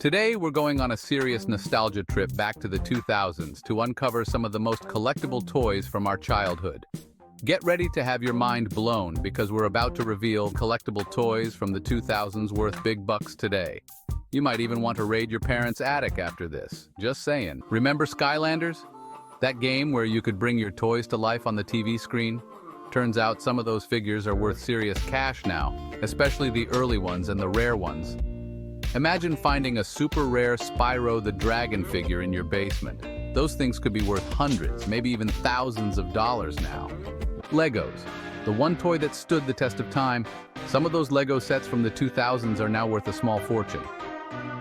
Today, we're going on a serious nostalgia trip back to the 2000s to uncover some of the most collectible toys from our childhood. Get ready to have your mind blown because we're about to reveal collectible toys from the 2000s worth big bucks today. You might even want to raid your parents' attic after this. Just saying. Remember Skylanders? That game where you could bring your toys to life on the TV screen? Turns out some of those figures are worth serious cash now, especially the early ones and the rare ones. Imagine finding a super rare Spyro the Dragon figure in your basement. Those things could be worth hundreds, maybe even thousands of dollars now. Legos, the one toy that stood the test of time. Some of those Lego sets from the 2000s are now worth a small fortune.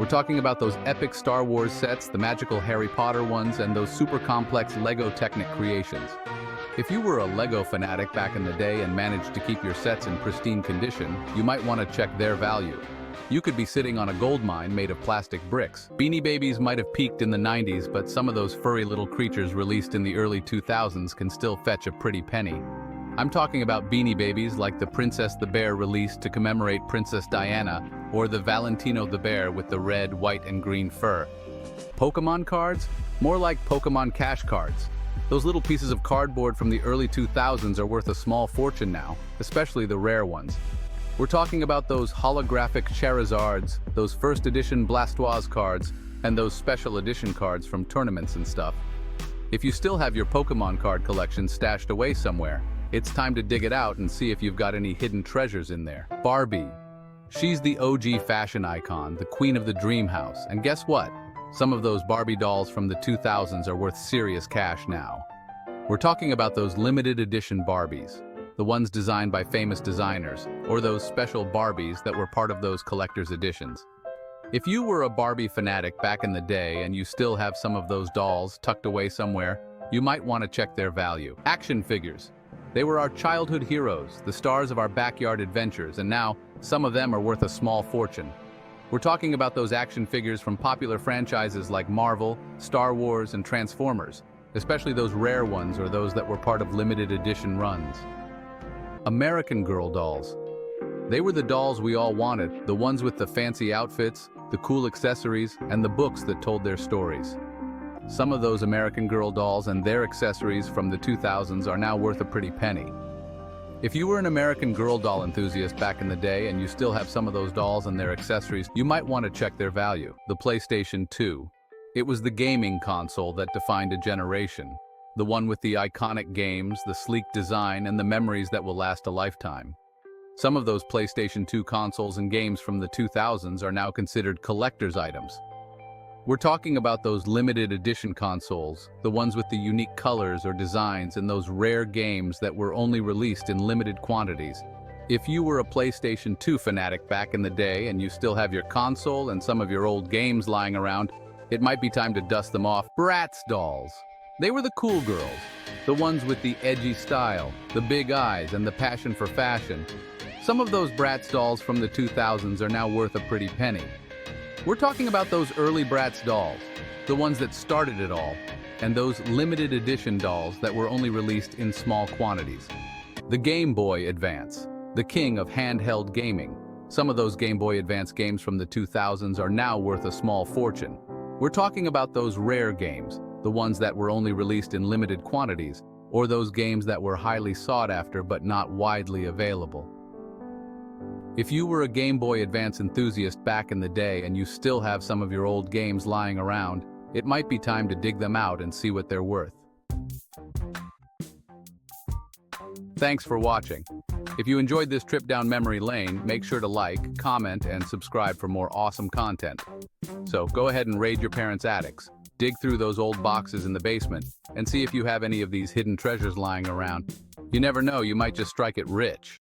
We're talking about those epic Star Wars sets, the magical Harry Potter ones, and those super complex Lego Technic creations. If you were a Lego fanatic back in the day and managed to keep your sets in pristine condition, you might want to check their value. You could be sitting on a gold mine made of plastic bricks. Beanie Babies might have peaked in the 90s, but some of those furry little creatures released in the early 2000s can still fetch a pretty penny. I'm talking about Beanie Babies like the Princess the Bear released to commemorate Princess Diana, or the Valentino the Bear with the red, white, and green fur. Pokémon cards? More like Pokémon cash cards. Those little pieces of cardboard from the early 2000s are worth a small fortune now, especially the rare ones. We're talking about those holographic Charizards, those first edition Blastoise cards, and those special edition cards from tournaments and stuff. If you still have your Pokémon card collection stashed away somewhere, it's time to dig it out and see if you've got any hidden treasures in there. Barbie. She's the OG fashion icon, the queen of the dream house, and guess what? Some of those Barbie dolls from the 2000s are worth serious cash now. We're talking about those limited edition Barbies, the ones designed by famous designers, or those special Barbies that were part of those collector's editions. If you were a Barbie fanatic back in the day and you still have some of those dolls tucked away somewhere, you might want to check their value. Action figures. They were our childhood heroes, the stars of our backyard adventures, and now some of them are worth a small fortune. We're talking about those action figures from popular franchises like Marvel, Star Wars, and Transformers, especially those rare ones or those that were part of limited edition runs. American Girl dolls. They were the dolls we all wanted, the ones with the fancy outfits, the cool accessories, and the books that told their stories. Some of those American Girl dolls and their accessories from the 2000s are now worth a pretty penny. If you were an American Girl doll enthusiast back in the day and you still have some of those dolls and their accessories, you might want to check their value. The PlayStation 2. It was the gaming console that defined a generation. The one with the iconic games, the sleek design, and the memories that will last a lifetime. Some of those PlayStation 2 consoles and games from the 2000s are now considered collector's items. We're talking about those limited edition consoles, the ones with the unique colors or designs and those rare games that were only released in limited quantities. If you were a PlayStation 2 fanatic back in the day and you still have your console and some of your old games lying around, it might be time to dust them off. Bratz dolls. They were the cool girls, the ones with the edgy style, the big eyes, and the passion for fashion. Some of those Bratz dolls from the 2000s are now worth a pretty penny. We're talking about those early Bratz dolls, the ones that started it all, and those limited edition dolls that were only released in small quantities. The Game Boy Advance, the king of handheld gaming. Some of those Game Boy Advance games from the 2000s are now worth a small fortune. We're talking about those rare games, the ones that were only released in limited quantities, or those games that were highly sought after but not widely available. If you were a Game Boy Advance enthusiast back in the day and you still have some of your old games lying around, it might be time to dig them out and see what they're worth. Thanks for watching. If you enjoyed this trip down memory lane, make sure to like, comment, and subscribe for more awesome content. So go ahead and raid your parents' attics. Dig through those old boxes in the basement and see if you have any of these hidden treasures lying around. You never know, you might just strike it rich.